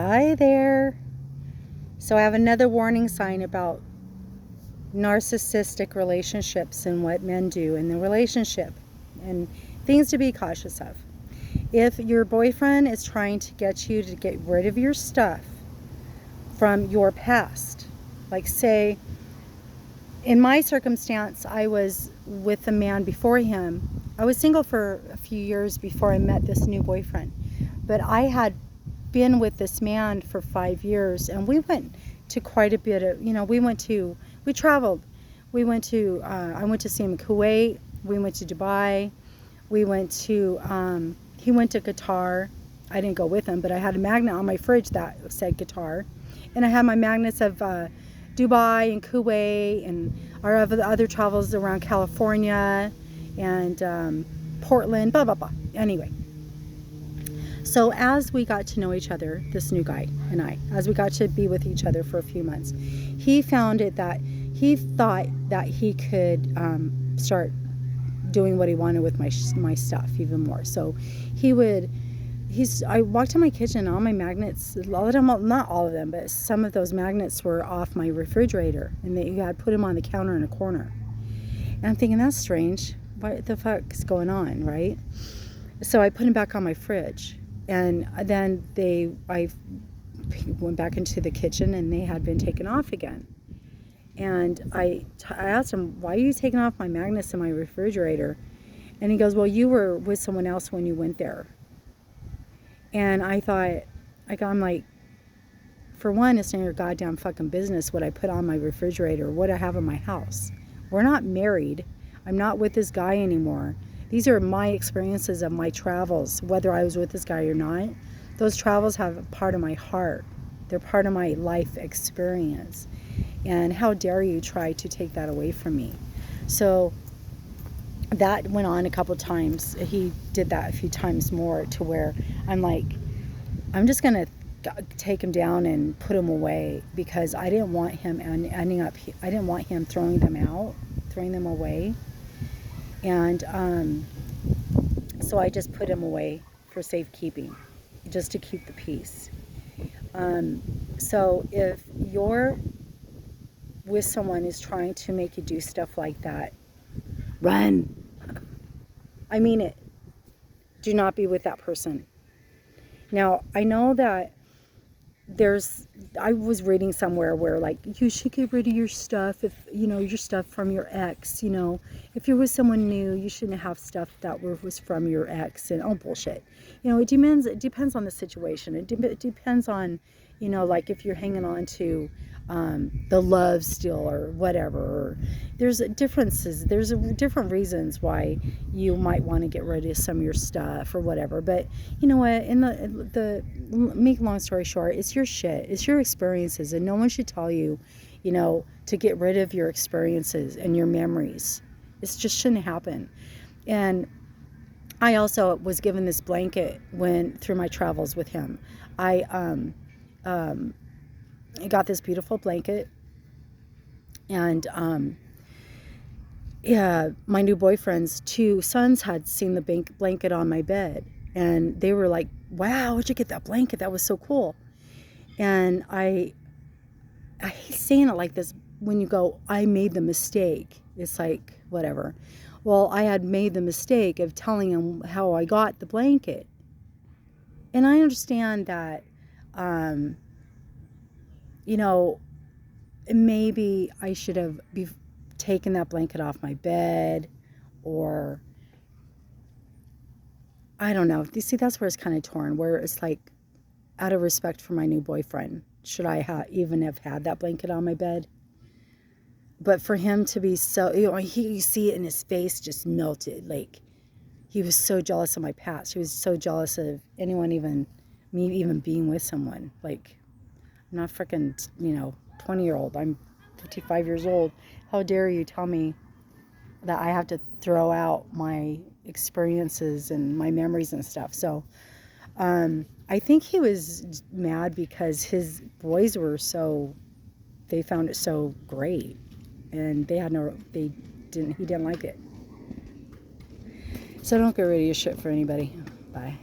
Hi there. So I have another warning sign about narcissistic relationships and what men do in the relationship and things to be cautious of. If your boyfriend is trying to get you to get rid of your stuff from your past, like say, in my circumstance, I was with a man before him. I was single for a few years before I met this new boyfriend, but I had been with this man for 5 years, and we went to quite a bit of, we traveled. I went to see him in Kuwait. We went to Dubai. We went to, he went to Qatar. I didn't go with him, but I had a magnet on my fridge that said Qatar. And I had my magnets of Dubai and Kuwait and our other travels around California and Portland, blah, blah, blah. Anyway. So as we got to know each other, this new guy and I, as we got to be with each other for a few months, he found it that he thought that he could start doing what he wanted with my stuff even more. So I walked in my kitchen, all my magnets, all of them, not all of them, but some of those magnets were off my refrigerator, and they had put them on the counter in a corner. And I'm thinking, that's strange. What the fuck is going on, right? So I put them back on my fridge. And then I went back into the kitchen, and they had been taken off again. And I asked him, why are you taking off my magnets in my refrigerator? And he goes, well, you were with someone else when you went there. And I thought, I'm like, for one, it's none of your goddamn fucking business what I put on my refrigerator, what I have in my house. We're not married. I'm not with this guy anymore. These are my experiences of my travels, whether I was with this guy or not. Those travels have a part of my heart. They're part of my life experience. And how dare you try to take that away from me? So that went on a couple times. He did that a few times more, to where I'm like, I'm just going to take him down and put him away, because I didn't want him ending up, I didn't want him throwing them away. And so I just put him away for safekeeping, just to keep the peace. So if you're with someone who's trying to make you do stuff like that, run. I mean it. Do not be with that person. Now, I know that I was reading somewhere where, like, you should get rid of your stuff, if your stuff from your ex. If you're with someone new, you shouldn't have stuff that was from your ex. And bullshit. It depends on the situation. It depends on, like, if you're hanging on to the love still or whatever. There's differences. There's different reasons why you might want to get rid of some of your stuff or whatever. But you know what? Make long story short, it's your shit. It's your experiences, and no one should tell you, to get rid of your experiences and your memories. It just shouldn't happen. And I also was given this blanket through my travels with him. I got this beautiful blanket, and my new boyfriend's 2 sons had seen the blanket on my bed, and they were like, wow, where'd you get that blanket? That was so cool. And I hate saying it like this, when you go, I made the mistake. It's like, whatever. Well, I had made the mistake of telling him how I got the blanket. And I understand that, maybe I should have taken that blanket off my bed, or I don't know. You see, that's where it's kind of torn, where it's like, out of respect for my new boyfriend, should I even have had that blanket on my bed? But for him to be so, you see it in his face, just melted. Like, he was so jealous of my past. He was so jealous of me even being with someone. Like, I'm not freaking, 20-year-old. I'm 55 years old. How dare you tell me that I have to throw out my experiences and my memories and stuff? So I think he was mad because his boys they found it so great, and he didn't like it. So don't get rid of your shit for anybody. Bye.